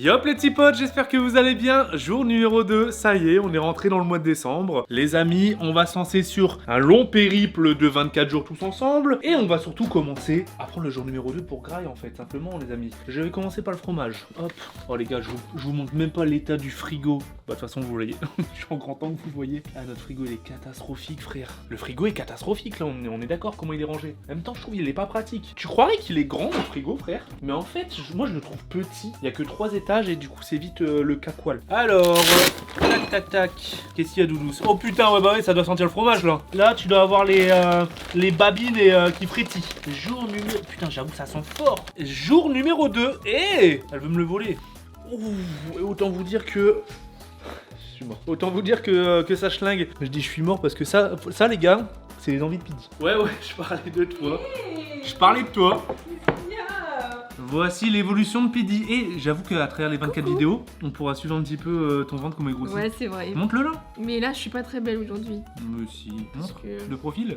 Yop les petits potes, j'espère que vous allez bien. Jour numéro 2, ça y est, on est rentré dans le mois de décembre. Les amis, on va se lancer sur un long périple de 24 jours tous ensemble. Et on va surtout commencer à prendre le jour numéro 2 pour graille en fait, simplement les amis. Je vais commencer par le fromage. Hop. Oh les gars, je vous montre même pas l'état du frigo. Bah de toute façon vous voyez, je suis en grand temps que vous le voyez. Ah notre frigo il est catastrophique frère. Le frigo est catastrophique là, on est d'accord comment il est rangé. En même temps je trouve il est pas pratique. Tu croirais qu'il est grand le frigo frère. Mais en fait, moi je le trouve petit. Il y a que 3 étages et du coup c'est vite le cacoual. Alors, tac tac tac. Qu'est-ce qu'il y a Doudou? Oh putain ouais bah ouais ça doit sentir le fromage là. Là tu dois avoir les babines qui frétillent. Jour numéro... Putain j'avoue ça sent fort. Jour numéro 2. Eh elle veut me le voler. Ouh, et autant vous dire que... Je suis mort. Autant vous dire que ça schlingue. Je dis je suis mort parce que ça les gars, c'est les envies de Pidi. Ouais je parlais de toi. Je parlais de toi. Voici l'évolution de Pidi. Et j'avoue qu'à travers les 24 vidéos, on pourra suivre un petit peu ton ventre comme il grossit. Ouais, c'est vrai. Montre-le là. Mais là, je suis pas très belle aujourd'hui. Mais si. Montre que... le profil.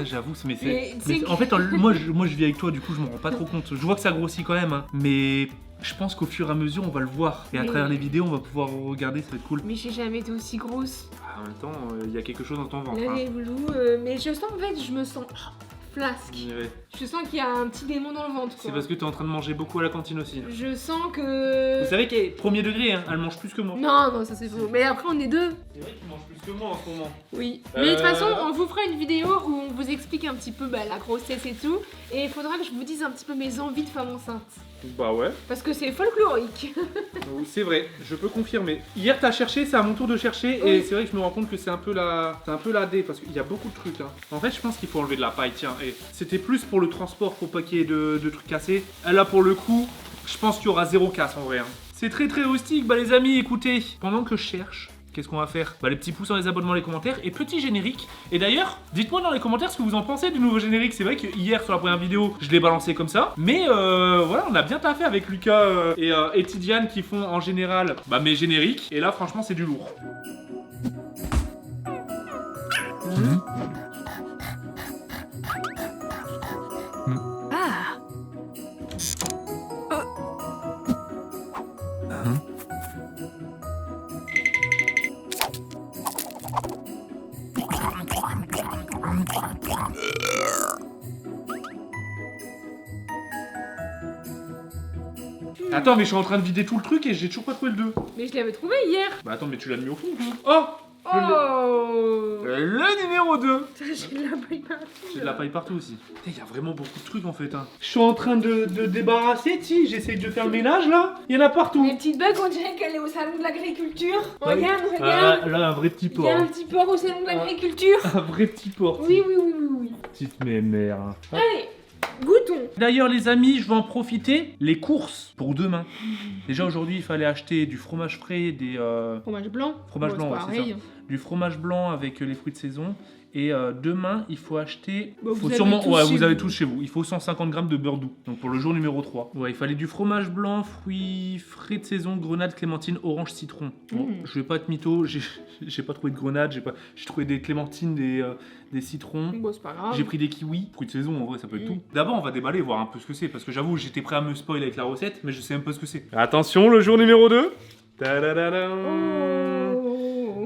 J'avoue, mais Mais c'est... En fait, moi je vis avec toi, du coup, je m'en rends pas trop compte. Je vois que ça grossit quand même, hein. Mais je pense qu'au fur et à mesure, on va le voir. Et à travers les vidéos, on va pouvoir regarder, ça va être cool. Mais j'ai jamais été aussi grosse. En même temps, il y a quelque chose dans ton ventre. Là, Hein. les loulous, mais je sens, en fait, je me sens flasque. Ouais. Je sens qu'il y a un petit démon dans le ventre, quoi. C'est parce que t'es en train de manger beaucoup à la cantine aussi. Je sens que... Vous savez qu'elle est premier degré, hein, elle mange plus que moi. Non, ça c'est faux. Mais après, on est deux. C'est vrai qu'il mange plus que moi en ce moment. Oui. Mais de toute façon, on vous fera une vidéo où on vous explique un petit peu la grossesse et tout. Et il faudra que je vous dise un petit peu mes envies de femme enceinte. Bah ouais. Parce que c'est folklorique. C'est vrai, je peux confirmer. Hier t'as cherché, c'est à mon tour de chercher. Oui. Et c'est vrai que je me rends compte que c'est un peu la D. Parce qu'il y a beaucoup de trucs. Hein. En fait, je pense qu'il faut enlever de la paille. Tiens, et c'était plus pour le transport, pour pas qu'il y ait de trucs cassés. Là, pour le coup, je pense qu'il y aura zéro casse en vrai. Hein. C'est très très rustique. Bah les amis, écoutez, pendant que je cherche... Qu'est-ce qu'on va faire? Bah les petits pouces dans les abonnements, les commentaires et petit générique. Et d'ailleurs, dites-moi dans les commentaires ce que vous en pensez du nouveau générique. C'est vrai que hier sur la première vidéo, je l'ai balancé comme ça. Mais voilà, on a bien taffé avec Lucas et Tidiane qui font en général mes génériques. Et là franchement c'est du lourd. Ah. Attends, mais je suis en train de vider tout le truc et j'ai toujours pas trouvé le 2. Mais je l'avais trouvé hier. Bah attends, mais tu l'as mis au fond. Oh, Oh. le numéro 2. J'ai de la paille partout. J'ai de la paille partout aussi. Il y a vraiment beaucoup de trucs en fait. Hein. Je suis en train de débarrasser, j'essaye de faire le ménage là. Il y en a partout. Les petites bugs, on dirait qu'elle est au salon de l'agriculture. Ouais. Regarde. Là, un vrai petit Il porc. y a un petit porc au salon de l'agriculture. Un vrai petit porc. Oui. Petite mémère. Hein. Allez, goûtons. D'ailleurs les amis, je vais en profiter. Les courses pour demain. Déjà aujourd'hui, il fallait acheter du fromage frais, des... Fromage blanc. Fromage blanc, c'est ouais, c'est pareil. Du fromage blanc avec les fruits de saison. Et demain, il faut acheter... Bah, faut vous sûrement... avez tous Ouais, chez vous avez vous. tous chez vous. Il faut 150 grammes de beurre doux. Donc pour le jour numéro 3. Ouais, il fallait du fromage blanc, fruits frais de saison, grenade, clémentine, orange, citron. Bon, je vais pas être mytho, j'ai pas trouvé de grenade, j'ai trouvé des clémentines, des citrons. Bon, c'est pas grave. J'ai pris des kiwis, fruits de saison en vrai ça peut être tout. D'abord on va déballer voir un peu ce que c'est parce que j'avoue j'étais prêt à me spoil avec la recette mais je sais même pas ce que c'est. Attention le jour numéro 2.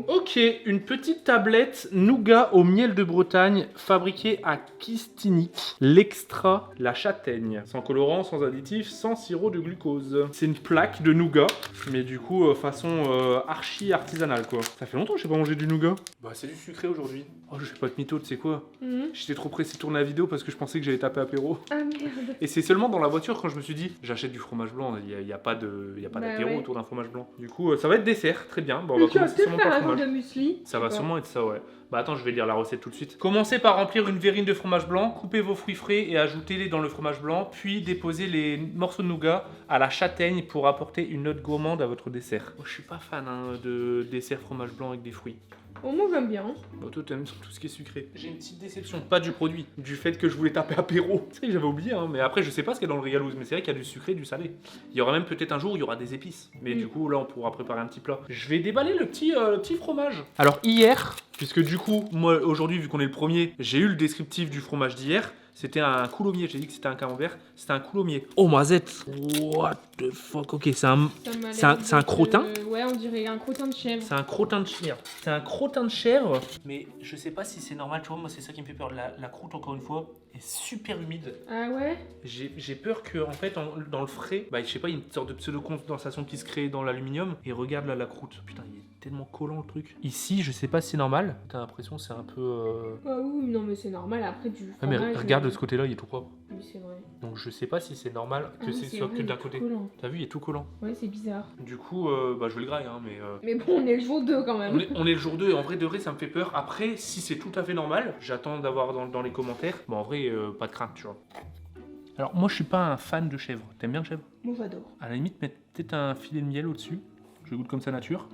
Ok, une petite tablette nougat au miel de Bretagne fabriquée à Kistinic. L'extra, la châtaigne. Sans colorant, sans additif, sans sirop de glucose. C'est une plaque de nougat, mais du coup façon archi artisanale quoi. Ça fait longtemps que je n'ai pas mangé du nougat. Bah c'est du sucré aujourd'hui. Oh je vais pas être mytho, tu sais quoi? J'étais trop pressé de tourner la vidéo parce que je pensais que j'allais taper apéro. Ah merde. Et c'est seulement dans la voiture quand je me suis dit j'achète du fromage blanc, il y a pas d'apéro autour d'un fromage blanc. Du coup ça va être dessert, très bien. Bon, on va Tu vas commencer peut-être sûrement par faire le un goût fromage. de muesli. Ça va sûrement être ça, ouais. Bah attends, je vais lire la recette tout de suite. Commencez par remplir une verrine de fromage blanc, coupez vos fruits frais et ajoutez-les dans le fromage blanc, puis déposez les morceaux de nougat à la châtaigne pour apporter une note gourmande à votre dessert. Moi, je suis pas fan de dessert fromage blanc avec des fruits. Oh, moi j'aime bien. Bah toi t'aimes tout ce qui est sucré. J'ai une petite déception, pas du produit, du fait que je voulais taper apéro. Tu sais, j'avais oublié, hein, mais après je sais pas ce qu'il y a dans le régalouse, mais c'est vrai qu'il y a du sucré et du salé. Il y aura même peut-être un jour où il y aura des épices. Mais du coup là on pourra préparer un petit plat. Je vais déballer le petit fromage. Alors hier, puisque du coup, moi aujourd'hui vu qu'on est le premier, j'ai eu le descriptif du fromage d'hier. C'était un coulommiers. J'ai dit que c'était un camembert. C'était un coulommiers. Oh, noisette. What the fuck. Ok, c'est un crottin. Ouais, on dirait un crottin de chèvre. C'est un crottin de chèvre. C'est un crottin de chèvre. Mais je sais pas si c'est normal. Tu vois, moi, c'est ça qui me fait peur. La croûte, encore une fois, est super humide. Ah ouais? J'ai peur que, en fait, dans le frais, bah, je sais pas, il y a une sorte de pseudo-condensation qui se crée dans l'aluminium. Et regarde là la croûte. Putain, il est tellement collant le truc. Ici, je sais pas si c'est normal. T'as l'impression que c'est un peu. Ah oui, non, mais c'est normal. Après, du Ah, mais fromage, regarde de ce côté-là, il est tout propre. Oui, c'est vrai. Donc je sais pas si c'est normal que oui, c'est soit vrai, que il d'un est côté. tout collant. T'as vu, il est tout collant. Ouais, c'est bizarre. Du coup, bah, je vais le grailler, hein, mais. Mais bon, on est le jour 2 quand même. On est le jour 2 et en vrai de vrai ça me fait peur. Après, si c'est tout à fait normal, j'attends d'avoir dans les commentaires. Bon, en vrai, pas de crainte, tu vois. Alors, moi je suis pas un fan de chèvre. T'aimes bien le chèvre? Moi, j'adore. À la limite, mettre peut-être un filet de miel au-dessus. Je goûte comme ça nature.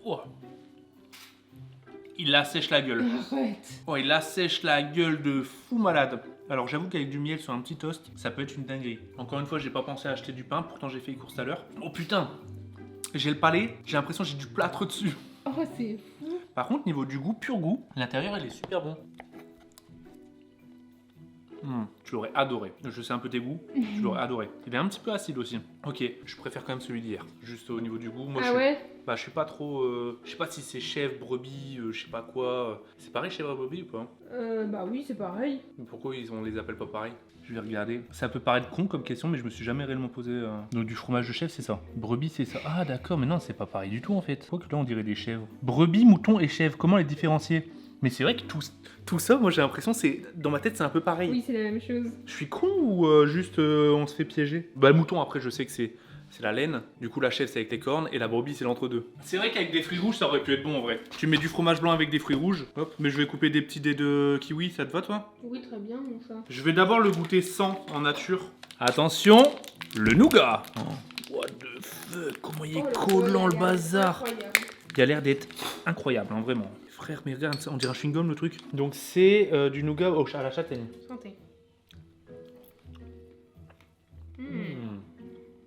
Oh. Il assèche la gueule. Arrête. Oh, il assèche la gueule de fou malade. Alors j'avoue qu'avec du miel sur un petit toast, ça peut être une dinguerie. Encore une fois, j'ai pas pensé à acheter du pain, pourtant j'ai fait les courses tout à l'heure. Oh putain, j'ai le palais, j'ai l'impression que j'ai du plâtre dessus. Oh, c'est fou. Par contre, niveau du goût, pur goût, l'intérieur il est super bon. Tu l'aurais adoré. Je sais un peu tes goûts, tu l'aurais adoré. Il est un petit peu acide aussi. Ok, je préfère quand même celui d'hier. Juste au niveau du goût, moi je suis pas trop. Je sais pas si c'est chèvre, brebis, je sais pas quoi. C'est pareil chèvre et brebis ou pas? Bah oui, c'est pareil. Mais pourquoi on les appelle pas pareil? Je vais regarder. Ça peut paraître con comme question, mais je me suis jamais réellement posé. Donc du fromage de chèvre, c'est ça. Brebis, c'est ça. Ah d'accord, mais non, c'est pas pareil du tout en fait. Pourquoi que là on dirait des chèvres? Brebis, moutons et chèvres, comment les différencier? Mais c'est vrai que tout ça, moi j'ai l'impression, c'est dans ma tête c'est un peu pareil. Oui, c'est la même chose. Je suis con ou juste on se fait piéger? Bah le mouton après je sais que c'est la laine, du coup la chèvre c'est avec les cornes et la brebis c'est l'entre-deux. C'est vrai qu'avec des fruits rouges ça aurait pu être bon en vrai. Tu mets du fromage blanc avec des fruits rouges, hop, mais je vais couper des petits dés de kiwi, ça te va toi? Oui, très bien mon chat. Je vais d'abord le goûter sans en nature. Attention, le nougat. Oh, what the fuck, comment il est collant le bazar. Incroyable. Il a l'air d'être incroyable, hein, vraiment. Frère, mais regarde, on dirait un chewing-gum le truc. Donc c'est du nougat à la châtaigne. Santé.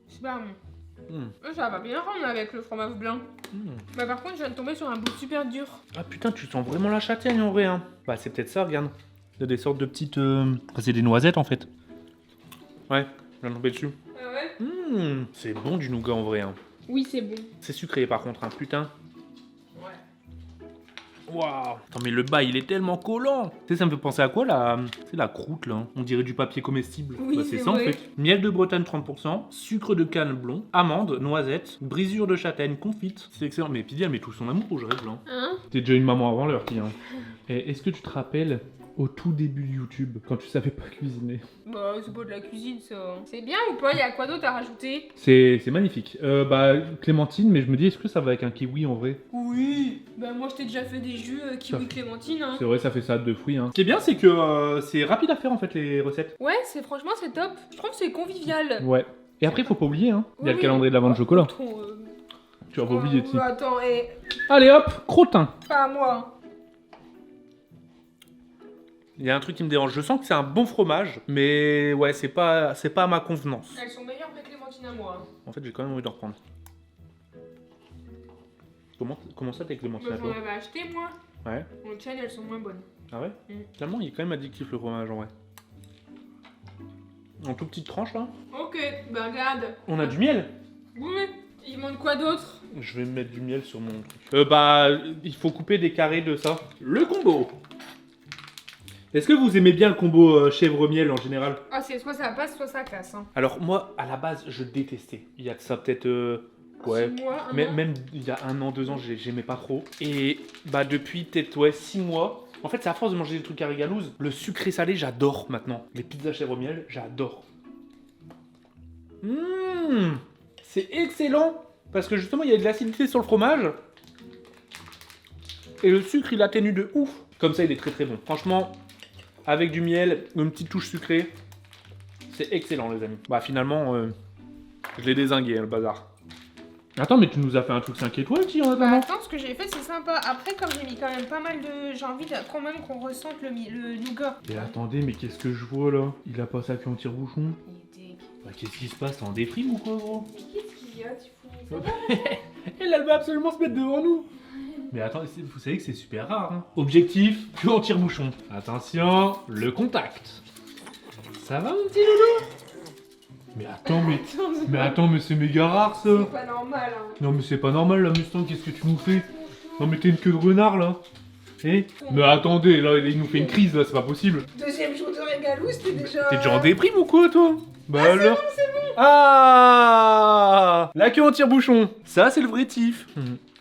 Super bon. Ça va bien rendre avec le fromage blanc. Bah par contre, je viens de tomber sur un bout super dur. Ah putain, tu sens vraiment la châtaigne en vrai, hein. Bah c'est peut-être ça, regarde. Il y a des sortes de petites... Enfin, c'est des noisettes en fait. Ouais, je viens de tomber dessus. Ah ouais? C'est bon du nougat en vrai, hein. Oui, c'est bon. C'est sucré par contre, hein, putain. Ouais. Waouh. Attends, mais le bas, il est tellement collant. Tu sais, ça me fait penser à quoi là? C'est la croûte là. On dirait du papier comestible. Oui, bah, c'est c'est ça vrai. en fait. Miel de Bretagne 30%, sucre de canne blond, amande, noisette, brisure de châtaigne confite. C'est excellent. Mais Pidi, elle met tout son amour au rêve là. Hein? T'es déjà une maman avant l'heure, Pidi. Hein. Et est-ce que tu te rappelles au tout début de YouTube, quand tu savais pas cuisiner? Bah, c'est pas de la cuisine ça. C'est bien ou pas? Il y a quoi d'autre à rajouter? C'est magnifique. Bah, clémentine, mais je me dis, est-ce que ça va avec un kiwi en vrai? Oui. Bah, moi je t'ai déjà fait des jus kiwi clémentine. Hein. C'est vrai, ça fait ça de fruits. Hein. Ce qui est bien, c'est que c'est rapide à faire en fait les recettes. Ouais, franchement c'est top. Je trouve que c'est convivial. Ouais. Et après, faut pas oublier, hein. Il y a le Oui. calendrier de l'avant de chocolat. Tu vas pas oublier, Ti. Attends, Allez hop, crottin. pas à moi. Il y a un truc qui me dérange. Je sens que c'est un bon fromage, mais ouais, c'est pas à ma convenance. Elles sont meilleures que les clémentines à moi. En fait, j'ai quand même envie d'en reprendre. Comment ça, tes clémentines à J'en toi? avais acheté moi. Ouais. Mon tienne, elles sont moins bonnes. Ah ouais? Mm. Tellement, il est quand même addictif le fromage en vrai. En toute petite tranche là. Ok, bah regarde. On a du miel. Oui, il manque quoi d'autre? Je vais mettre du miel sur mon truc. Bah, il faut couper des carrés de ça. Le combo. Est-ce que vous aimez bien le combo chèvre-miel en général? Ah, c'est soit ça passe, soit ça casse. Hein. Alors moi, à la base, je détestais. Il y a de ça peut-être... ouais. 6 mois, un Mais, an. même il y a 1 an, 2 ans, j'aimais pas trop. Et bah depuis peut-être 6 mois... En fait, c'est à force de manger des trucs à régalouse. Le sucré salé, j'adore maintenant. Les pizzas chèvre-miel, j'adore. C'est excellent. Parce que justement, il y a de l'acidité sur le fromage. Et le sucre, il atténue de ouf. Comme ça, il est très très bon. Franchement, avec du miel, une petite touche sucrée, c'est excellent, les amis. Bah finalement, je l'ai dézingué, hein, le bazar. Attends, mais tu nous as fait un truc 5 étoiles, Ti, en Bah attendant. attends, ce que j'ai fait c'est sympa. Après, comme j'ai mis quand même pas mal de... J'ai envie quand même qu'on ressente le nougat. Et attendez, mais qu'est-ce que je vois là? Il a pas sa queue en tire-bouchon. Il était... Bah qu'est-ce qui se passe? T'es en déprime ou quoi, gros? Mais qu'est-ce qu'il y a, tu fous? Ça va? Elle va absolument se mettre devant nous. Mais attends, vous savez que c'est super rare. Hein. Objectif, queue en tire-bouchon. Attention, le contact. Ça va mon petit loulou? Mais attends, mais c'est méga rare ça. C'est pas normal, hein. Non mais c'est pas normal là Mustang, qu'est-ce que tu nous fais? Non mais t'es une queue de renard là. Eh? Mais attendez, là il nous fait une crise là, c'est pas possible. Deuxième jour de régalou, c'était déjà... T'es déjà en déprime ou quoi toi? Bah alors c'est bon. Ah, la queue en tire-bouchon. Ça c'est le vrai tif.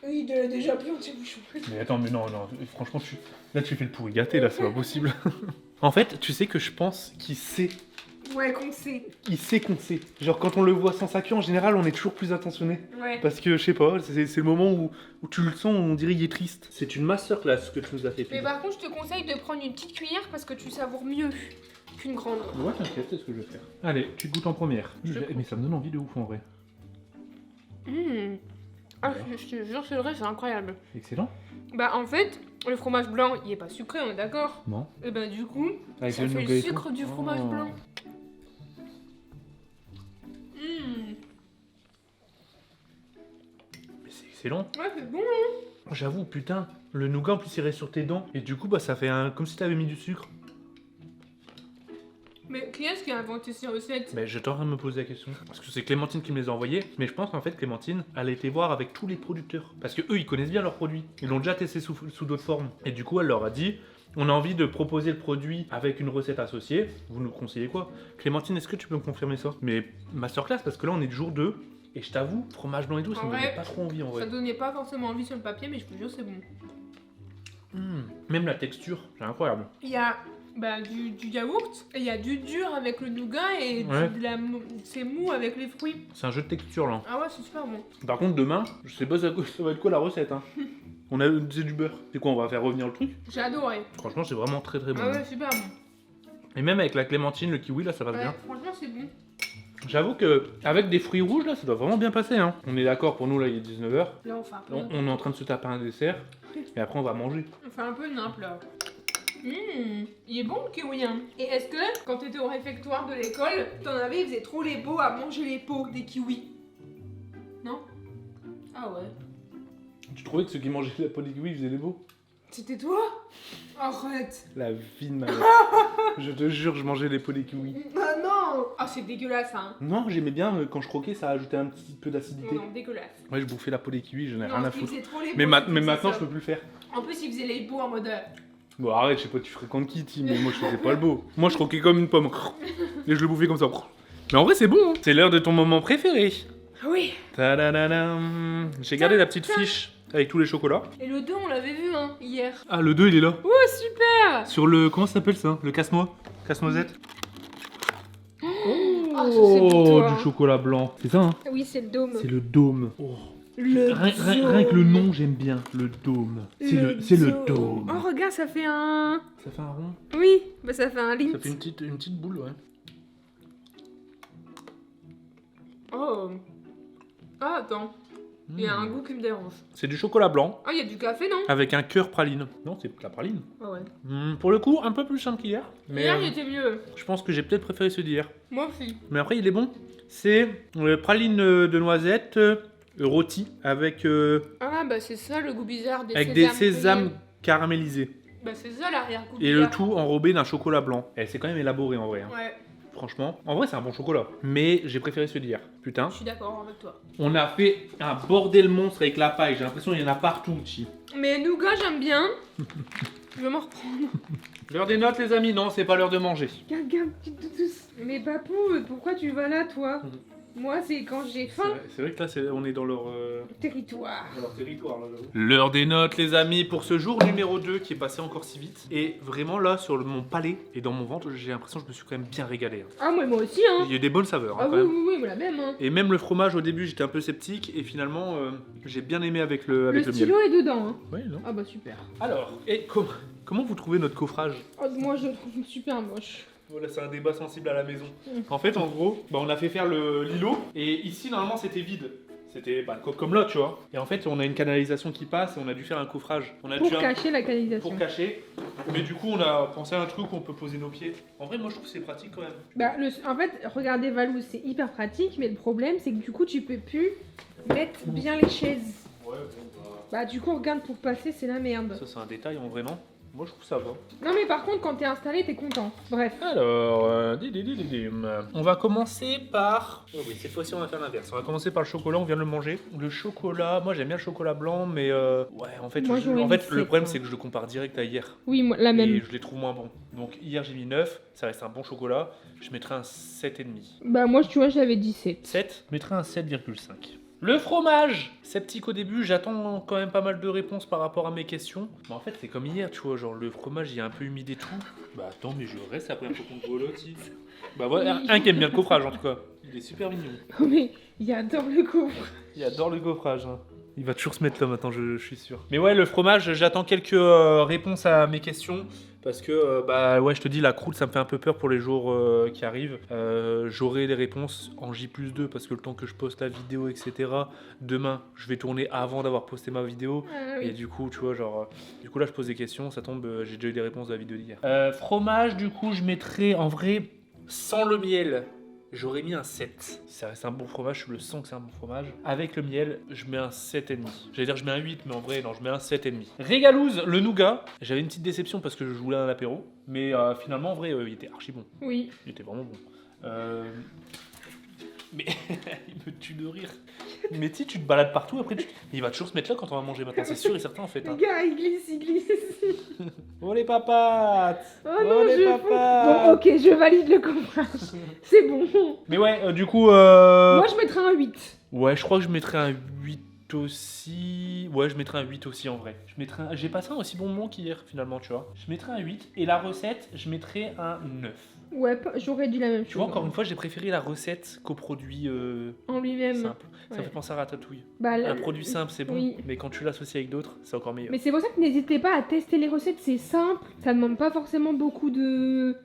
Oui, il a déjà pris un petit bouchon. Mais attends, mais non, franchement là tu fais le pourri gâté là, c'est pas possible. En fait, tu sais que je pense qu'il sait. Ouais, qu'on sait. Il sait qu'on sait. Genre quand on le voit sans sa queue, en général, on est toujours plus attentionné. Ouais. Parce que, je sais pas, c'est le moment où tu le sens, on dirait qu'il est triste. C'est une masterclass que tu nous as fait. Mais par contre, je te conseille de prendre une petite cuillère parce que tu savoures mieux qu'une grande. Ouais, t'inquiète, c'est ce que je vais faire. Allez, tu te goûtes en première. Mais ça me donne envie de ouf en vrai. Ah, je te jure, c'est vrai, c'est incroyable. Excellent. Bah, en fait, le fromage blanc, il est pas sucré, on est d'accord? Non. Et ben, du coup, Avec ça le fait nougat le et tout. sucre du fromage Oh. blanc. Mais c'est excellent. Ouais, c'est bon. J'avoue, putain, le nougat en plus il reste sur tes dents. Et du coup, bah ça fait comme si t'avais mis du sucre. Mais qui est-ce qui a inventé ces recettes? Mais j'étais en train de me poser la question. Parce que c'est Clémentine qui me les a envoyés. Mais je pense qu'en fait, Clémentine, elle a été voir avec tous les producteurs. Parce que eux, ils connaissent bien leurs produits. Ils l'ont déjà testé sous d'autres formes. Et du coup, elle leur a dit on a envie de proposer le produit avec une recette associée. Vous nous conseillez quoi? Clémentine, est-ce que tu peux me confirmer ça? Mais masterclass, parce que là, on est le jour 2. Et je t'avoue, fromage blanc et tout, ça En me vrai, donnait pas trop envie en vrai. Ça donnait pas forcément envie sur le papier, mais je vous jure, c'est bon. Même la texture, c'est incroyable. Il y a du yaourt, et il y a du dur avec le nougat, et Ouais. c'est mou avec les fruits. C'est un jeu de texture là. Ah ouais, c'est super bon. Par contre, demain, je sais pas ça va être quoi la recette. Hein. C'est du beurre. C'est quoi, on va faire revenir le truc? J'ai adoré. Franchement, c'est vraiment très très bon. Ah ouais, super bon. Et même avec la clémentine, le kiwi, là, ça passe Ouais, bien. franchement, c'est bon. J'avoue que avec des fruits rouges, là, ça doit vraiment bien passer. Hein. On est d'accord, pour nous, là, il est 19h. Là, on fait un peu. On est en train de se taper un dessert. Et après, on va manger. On fait un peu nimp là. Il est bon le kiwi hein. Et est-ce que quand t'étais au réfectoire de l'école, t'en avais, ils faisaient trop les beaux à manger les peaux des kiwis? Non? Ah ouais. Tu trouvais que ceux qui mangeaient la peau des kiwis faisaient les beaux? C'était toi? Arrête. La vie de ma mère. Je te jure, je mangeais les peaux des kiwis. Ah non. Ah c'est dégueulasse hein. Non, j'aimais bien, quand je croquais, ça ajoutait un petit peu d'acidité. Non, dégueulasse. Ouais, je bouffais la peau des kiwis, j'en ai rien Non, à ils foutre. faisaient trop les Mais, beaux, mais ils maintenant, je faisaient peux plus le faire. ça. En plus, ils faisaient les beaux en mode. Bon, arrête, je sais pas, tu fréquentes qui, Tim, mais moi je faisais pas le beau. Moi je croquais comme une pomme. Et je le bouffais comme ça. Mais en vrai, c'est bon. Hein. C'est l'heure de ton moment préféré. Oui. Tadadadam. J'ai gardé la petite fiche avec tous les chocolats. Et le 2, on l'avait vu hein, hier. Ah, le 2, il est là. Oh, super. Sur le. Comment ça s'appelle ça? Le casse-noix? Casse-noisette? Ah, ça, c'est pour toi, du hein. chocolat blanc. C'est ça, hein? Oui, c'est le dôme. C'est le dôme. Oh. Le Rien que le nom, j'aime bien. Le dôme. C'est le dôme. Oh, regarde, ça fait un. Ça fait un rond. Oui, bah ça fait un lint. Ça fait une petite boule, ouais. Oh. Ah, attends. Il y a un goût qui me dérange. C'est du chocolat blanc Ah, il y a du café, non? avec un cœur praline. Non, c'est de la praline. Ah ouais. Pour le coup, un peu plus simple qu'hier. Mais Hier, il était mieux. je pense que j'ai peut-être préféré celui d'hier. Moi aussi. Mais après, il est bon. C'est praline de noisette rôti avec Ah, bah c'est ça le goût bizarre des avec sésames. des sésames caramélisés. Bah c'est ça l'arrière-goût Et bizarre. le tout enrobé d'un chocolat blanc. Et c'est quand même élaboré en vrai. Hein. Ouais, Franchement, en vrai, c'est un bon chocolat. Mais j'ai préféré celui d'hier. Putain. je suis d'accord avec toi. On a fait un bordel monstre avec la paille. J'ai l'impression qu'il y en a partout, Chi. Mais nougat, j'aime bien. Je vais m'en reprendre. L'heure des notes, les amis. Non, c'est pas l'heure de manger. Regarde, mais papou, pourquoi tu vas là, toi? Moi, c'est quand j'ai faim. C'est vrai que là, on est dans leur... Territoire. Alors, territoire, là, l'heure des notes, les amis, pour ce jour numéro 2 qui est passé encore si vite. Et vraiment, là, sur mon palais et dans mon ventre, j'ai l'impression que je me suis quand même bien régalé. Hein. Ah, moi aussi, hein. Il y a eu des bonnes saveurs, hein, Ah quand oui, même. oui, oui, la même, hein. Et même le fromage, au début, j'étais un peu sceptique. Et finalement, j'ai bien aimé avec le miel. stylo est dedans, hein. Oui, non. Ah bah super. Alors, et comment vous trouvez notre coffrage? Oh, moi, je le trouve super moche. Voilà, c'est un débat sensible à la maison. En fait, en gros, on a fait faire l'îlot. Et ici, normalement, c'était vide. C'était comme là, tu vois. Et en fait, on a une canalisation qui passe et on a dû faire un coffrage. On a Pour dû cacher la canalisation. pour cacher. Mais du coup, on a pensé à un truc où on peut poser nos pieds. En vrai, moi, je trouve que c'est pratique quand même. Bah, en fait, regardez Valou, c'est hyper pratique, mais le problème, c'est que du coup, tu peux plus mettre bien les chaises. Ouais, bon, bah... Bah du coup, regarde, pour passer, c'est la merde. Ça, c'est un détail en vrai, non? Moi, je trouve ça va. Non mais par contre, quand t'es installé, t'es content. Bref. Alors, on va commencer par... Oh oui, cette fois-ci, on va faire l'inverse. On va commencer par le chocolat, on vient de le manger. Le chocolat, moi j'aime bien le chocolat blanc, mais ouais, en fait, Moi, j'aurais mis le 7, problème, hein. c'est que je le compare direct à hier. Oui, moi, la même. Et je les trouve moins bons. Donc hier, j'ai mis 9, ça reste un bon chocolat. Je mettrai un 7,5. Bah moi, tu vois, j'avais 17. 7, je mettrai un 7,5. Le fromage, sceptique au début, j'attends quand même pas mal de réponses par rapport à mes questions. Mais en fait, c'est comme hier, tu vois, genre le fromage, il est un peu humide et tout. Bah attends, mais je reste après un peu qu'on voit l'autre. Bah voilà, un qui aime bien le coffrage en tout cas. Il est super mignon. Oh mais, il adore le coffre. Il adore le gaufrage. Hein. Il va toujours se mettre là maintenant, je suis sûr. Mais ouais, le fromage, j'attends quelques réponses à mes questions. Parce que, bah ouais, je te dis, la croûte, ça me fait un peu peur pour les jours qui arrivent. J'aurai les réponses en J+2 parce que le temps que je poste la vidéo, etc. Demain, je vais tourner avant d'avoir posté ma vidéo. Ah, Et oui. du coup, tu vois, genre... Du coup, là, je pose des questions, ça tombe, j'ai déjà eu des réponses de la vidéo d'hier. Fromage, du coup, je mettrai en vrai, sans le miel. J'aurais mis un 7. Ça reste un bon fromage, je le sens que c'est un bon fromage. Avec le miel, je mets un 7,5. J'allais dire je mets un 8, mais en vrai, non, je mets un 7,5. Régalouse, le nougat. J'avais une petite déception parce que je voulais un apéro. Mais finalement, en vrai, il était archi bon. Oui. Il était vraiment bon. Mais il me tue de rire. Mais tu te balades partout, après il va toujours se mettre là quand on va manger maintenant, c'est sûr et certain en fait. Les Hein. gars, il glisse, il glisse. Oh les papates. Oh non, les je papates. Bon, ok, je valide le coffrage. C'est bon. Mais ouais, du coup... Moi, je mettrais un 8. Ouais, je crois que je mettrais un 8 aussi. Ouais, je mettrais un 8 aussi en vrai. J'ai passé un aussi bon moment qu'hier finalement, tu vois. Je mettrais un 8. Et la recette, je mettrais un 9. Ouais, j'aurais dit la même chose. Tu vois, encore une fois, j'ai préféré la recette qu'au produit En lui-même. simple. Ça Ouais. me fait penser à Ratatouille. Bah, Un produit simple, c'est bon. oui. Mais quand tu l'associes avec d'autres, c'est encore meilleur. Mais c'est pour ça que n'hésitez pas à tester les recettes, c'est simple. Ça demande pas forcément beaucoup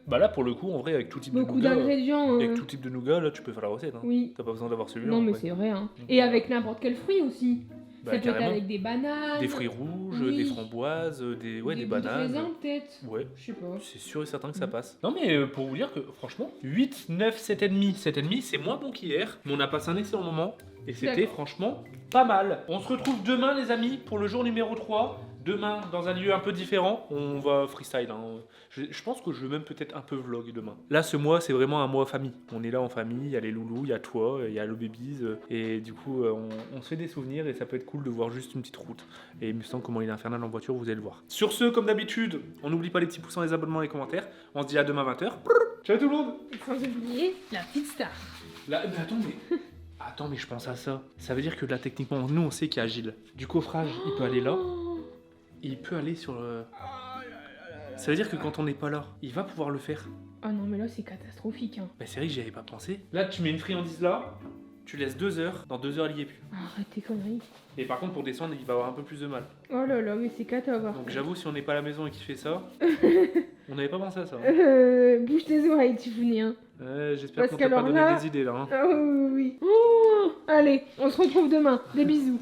Bah là, pour le coup, en vrai, avec tout type de beaucoup nougat... d'ingrédients. Avec tout type de nougat, là, tu peux faire la recette. Hein. Oui. T'as pas besoin d'avoir celui-là. Non, en mais vrai. c'est vrai. Hein. Et avec n'importe quel fruit aussi. Bah, ça peut être carrément. avec des bananes. Des fruits rouges, Oui. des framboises, des bouts de bananes. raisin, peut-être. Ouais. Je sais pas. C'est sûr et certain que ça Mhm. passe. Non mais pour vous dire que franchement, 8, 9, 7,5. 7,5 c'est moins bon qu'hier, mais on a passé un excellent moment. Et c'était D'accord. franchement pas mal. On se retrouve demain les amis pour le jour numéro 3. Demain dans un lieu un peu différent. On va freestyle. Hein. Je pense que je vais même peut-être un peu vlog demain. Là ce mois c'est vraiment un mois famille. On est là en famille, il y a les loulous, il y a toi, il y a le babies. Et du coup on se fait des souvenirs et ça peut être cool de voir juste une petite route. Et il me semble comment il est infernal en voiture, vous allez le voir. Sur ce, comme d'habitude, on n'oublie pas les petits pouces, les abonnements, les commentaires. On se dit à demain 20h. Ciao tout le monde. Et sans oublier la petite star. Là, mais attends, mais... Attends, mais je pense à ça. Ça veut dire que là, techniquement, nous, on sait qu'il y a Gilles. Du coffrage, il peut aller là. Oh. Et il peut aller sur le... Ça veut dire que quand on n'est pas là, il va pouvoir le faire. Ah non, mais là, c'est catastrophique. Hein. Bah c'est vrai que j'y avais pas pensé. Là, tu mets une friandise là, tu laisses 2 heures. Dans 2 heures, il y est plus. Arrête tes conneries. Et par contre, pour descendre, il va avoir un peu plus de mal. Oh là là, mais c'est catastrophique. Donc j'avoue, si on n'est pas à la maison et qu'il fait ça, on n'avait pas pensé à ça. Hein. Bouge tes oreilles, Tiffany. Hein. J'espère Parce qu'on t'a pas qu'alors donné là- des idées là. Hein. Ah oui, oui, oui. Oh, allez, on se retrouve demain. Des bisous.